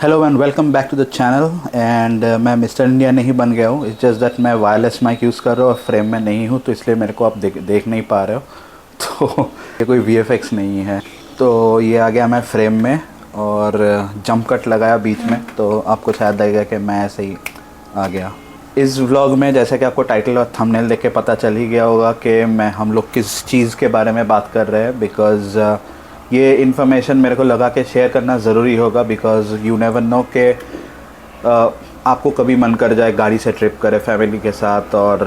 Hello and welcome back to the channel and मैं mister India नहीं बन गया हूँ। इट्स जस्ट दैट मैं वायरलेस माइक यूज़ कर रहा हूँ और फ्रेम में नहीं हूँ, तो इसलिए मेरे को आप देख नहीं पा रहे हो। तो ये कोई VFX नहीं है। तो ये आ गया मैं फ्रेम में और जंप कट लगाया बीच में, तो आपको शायद लगेगा कि मैं ऐसे ही आ गया। इस व्लॉग में जैसे कि आपको टाइटल और थंबनेल देख के पता चल ही गया होगा कि हम लोग किस चीज़ के बारे में बात कर रहे हैं, बिकॉज़ ये इन्फॉर्मेशन मेरे को लगा कि शेयर करना ज़रूरी होगा। बिकॉज़ यू नेवर नो कि आपको कभी मन कर जाए गाड़ी से ट्रिप करे फैमिली के साथ और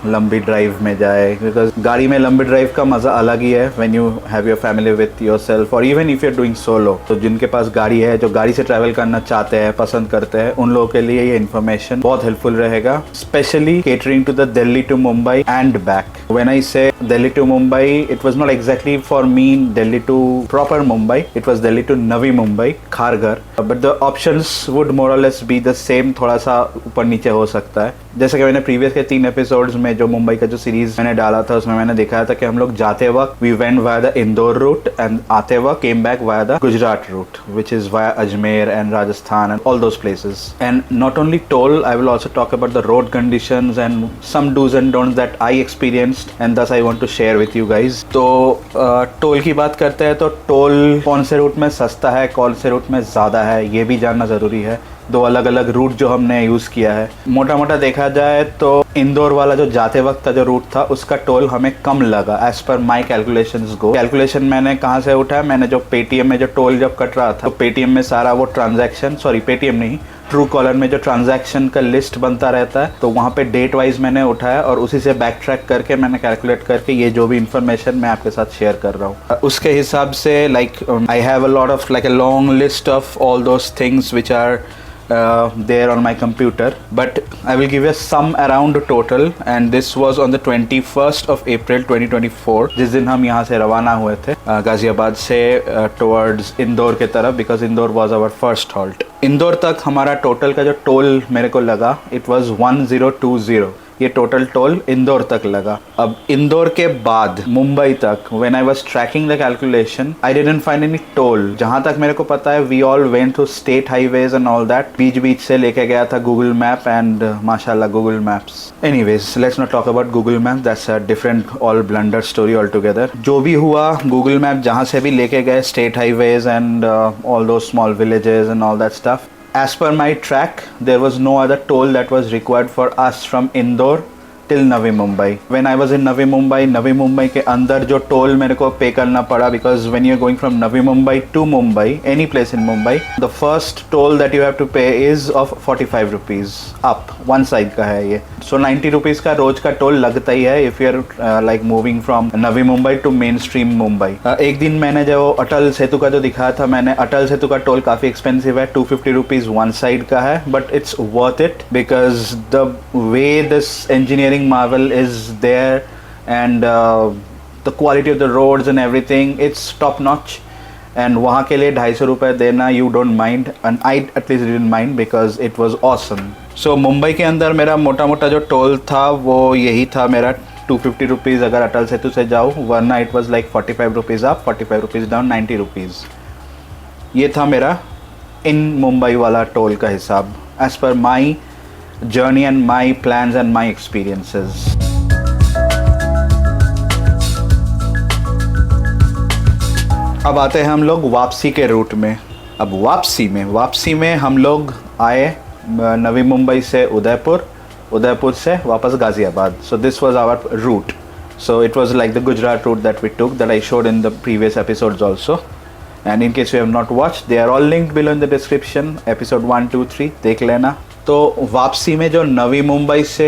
लंबी ड्राइव में जाए, बिकॉज गाड़ी में लंबी ड्राइव का मज़ा अलग ही है when you have your family with yourself, और even if you are doing solo. तो जिनके पास गाड़ी है, जो गाड़ी से ट्रैवल करना चाहते हैं, पसंद करते हैं, उन लोगों के लिए ये इन्फॉर्मेशन बहुत हेल्पफुल रहेगा, specially catering to the Delhi to Mumbai and back. When I say Delhi to Mumbai, it was not exactly for me Delhi to proper Mumbai. It was Delhi to Navi Mumbai, Kharghar. But the options would more or less be the same. थोड़ा सा ऊपर नीचे हो सकता है। जैसे कि मैंने प्रीवियस के 3 एपिसोड्स में जो मुंबई का जो सीरीज मैंने डाला था, उसमें मैंने दिखाया था कि हम लोग जाते वक्त we went via the Indore route and आते वक्त came back via the Gujarat route, which is via Ajmer and Rajasthan and all those places. And not only toll, I will also talk about the road conditions and some dos and don'ts that I experienced and thus I want to share with you guys। तो toll की बात करते हैं तो toll कौन से root में सस्ता है, कौन से रूट में ज़्यादा है, ये भी जानना ज़रूरी है। 2 अलग अलग रूट जो हमने यूज़ किया है। मोटा मोटा देखा जाए तो इंदौर वाला जो जाते वक्त का जो रूट था, उसका टोल हमें कम लगा एज पर माई कैलकुलेशंस गो। कैलकुलेशन मैंने कहाँ से उठाया, मैंने जो पेटीएम में जो टोल जब कट रहा था, तो पेटीएम में सारा वो ट्रांजैक्शन, सॉरी पेटीएम नहीं, ट्रू कॉलर में जो ट्रांजैक्शन का लिस्ट बनता रहता है, तो वहाँ पे डेट वाइज मैंने उठाया और उसी से बैक ट्रैक करके मैंने कैलकुलेट करके ये जो भी इन्फॉर्मेशन मैं आपके साथ शेयर कर रहा हूँ, उसके हिसाब से like I have a lot of like a long list of all those things which are there on my computer, but I will give you some around total, and this was on the 21st of April 2024, जिस दिन हम यहाँ से रवाना हुए थे गाज़ियाबाद से towards Indore के तरफ, because Indore was our first halt। Indore तक हमारा टोटल का जो टोल मेरे को लगा, it was 1020। ये टोटल टोल इंदौर तक लगा। अब इंदौर के बाद मुंबई तक when I was tracking the calculation, I didn't find any toll. जहाँ तक मेरे को पता है, we all went through state highways and all that. बीच बीच से लेके गया था गूगल मैप एंड माशाल्लाह Google maps. Anyways, let's not talk about Google map, that's a different all blunder story all together. जो भी हुआ, गूगल मैप जहाँ से भी लेके गए, स्टेट हाईवेज एंड ऑल दो small villages and all that stuff, as per my track, there was no other toll that was required for us from Indore till Navi Mumbai। When I was in Navi Mumbai के अंदर जो toll मेरे को पे करना पड़ा, because when you're going from Navi Mumbai to Mumbai, any place in Mumbai, the first toll that you have to pay is of 45 rupees up, one side का है ये। So 90 rupees का रोज का टोल लगता ही है if you're like moving from Navi Mumbai to mainstream Mumbai। एक दिन मैंने जो अटल सेतु का जो दिखाया था, मैंने अटल सेतु का टोल काफ़ी एक्सपेंसिव है, 250 rupees one side का है, but it's worth it because the way this engineering marvel is there and the quality of the roads and everything, it's top notch। and वहाँ के लिए 250 रुपये देना, you don't mind, and I at least didn't mind because it was awesome। so Mumbai के अंदर मेरा मोटा मोटा जो टोल था वो यही था मेरा, 250 रुपीज़ अगर अटल सेतु से जाऊँ, वरना it was like 45 rupees up, 45 rupees down, 90 rupees. ये था मेरा इन मुंबई वाला टोल का हिसाब as per my journey and my plans and my experiences। अब आते हैं हम लोग वापसी के रूट में। अब वापसी में हम लोग आए नवी मुंबई से उदयपुर, उदयपुर से वापस Ghaziabad. So this was our route. So it was like the Gujarat route that we took, that I showed in the previous episodes also, and in case you have not watched, they are all linked below in the description, episode 1, 2, 3 देख लेना। तो वापसी में जो नवी मुंबई से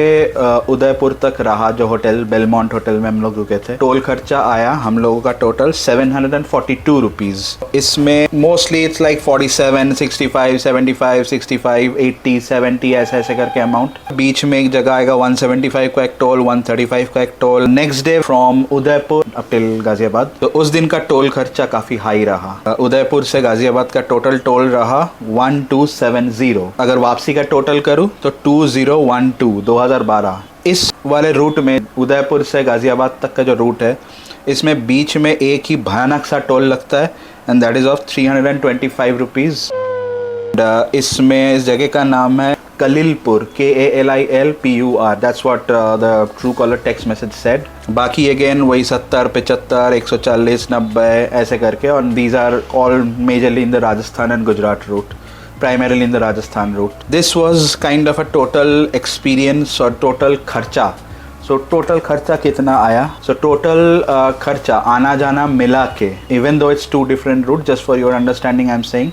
उदयपुर तक रहा, जो होटल बेलमोंट होटल में हम लोग रुके थे, टोल खर्चा आया हम लोगों का टोटल 742 रुपीज़। इसमें मोस्टली इट्स लाइक 47, 65, 75, 65, 80, 70 ऐसे करके अमाउंट। बीच में एक जगह आएगा 175 का एक टोल, 135 का एक toll. Next day from Udaipur up till Ghaziabad, तो उस दिन का टोल खर्चा काफ़ी हाई रहा। उदयपुर से गाज़ियाबाद का टोटल टोल रहा 1270। अगर वापसी का टोटल करूं तो 2012 2012। इस वाले रूट में उदयपुर से गाज़ियाबाद तक का जो रूट है, इसमें बीच में एक ही भयानक सा टोल लगता है, and that is of 325 rupees. इसमें इस जगह का नाम है Kalilpur, KALILPUR, that's what the Truecaller text message said. बाकी अगेन वही 70, 75, 140, 90 ऐसे करके, और these are all majorly in the Rajasthan and Gujarat route, primarily in the Rajasthan route. This was kind of a total experience or total खर्चा. So total खर्चा कितना आया? So total खर्चा आना जाना मिला के, even though it's two different routes, just for your understanding I'm saying,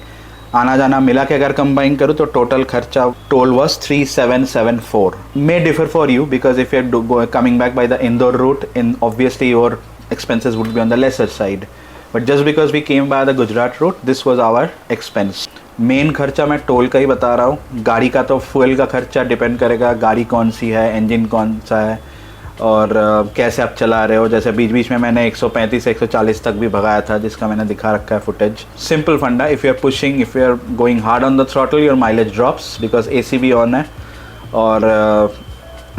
आना जाना मिला के अगर कंबाइन करूँ तो टोटल खर्चा toll was 3774. May differ for you because if you're coming back by the Indore route, in obviously your expenses would be on the lesser side. But just because we came by the Gujarat route, this was our expense. Main खर्चा मैं toll का ही बता रहा हूँ। गाड़ी का तो fuel का खर्चा डिपेंड करेगा, गाड़ी कौन सी है, इंजन कौन सा है, और कैसे आप चला रहे हो। जैसे बीच बीच में मैंने 135 से 140 तक भी भगाया था, जिसका मैंने दिखा रखा है फुटेज। सिंपल फंडा, if you are pushing, if you are going hard on the throttle, your mileage drops because AC भी ऑन है, और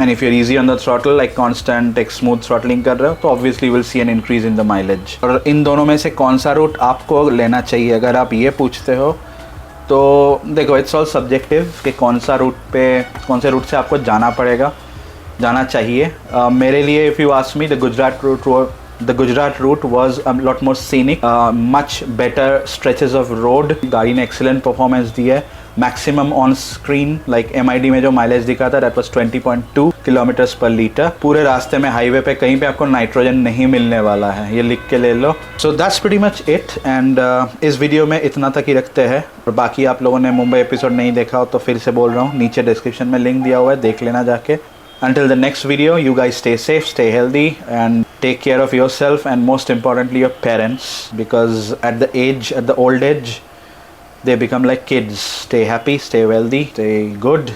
and if you are easy on the throttle, like constant एक स्मूथ थ्रॉटलिंग कर रहे हो, तो obviously will see an increase in the mileage. और इन दोनों में से कौन सा रूट आपको लेना चाहिए, अगर आप ये पूछते हो तो देखो, इट्स ऑल सब्जेक्टिव कि कौन से रूट से आपको जाना चाहिए। मेरे लिए if you ask me, the Gujarat route was a lot more scenic, much better stretches of road, गाड़ी ने एक्सीलेंट परफॉर्मेंस दी है। Maximum on screen like MID में जो माइलेज दिखा था, that was 20.2 kilometres per litre. पूरे रास्ते में हाईवे पे कहीं पे आपको नाइट्रोजन नहीं मिलने वाला है, ये लिख के ले लो। So that's pretty much it, and इस वीडियो में इतना तक ही रखते हैं। और बाकी आप लोगों ने मुंबई एपिसोड नहीं देखा हो तो फिर से बोल रहा हूँ, नीचे डिस्क्रिप्शन में लिंक दिया हुआ है, देख लेना जाके। Until the next video, you guys stay safe, stay healthy, and take care of yourself, and most importantly your parents, because at the old age, they become like kids. Stay happy, stay wealthy, stay good.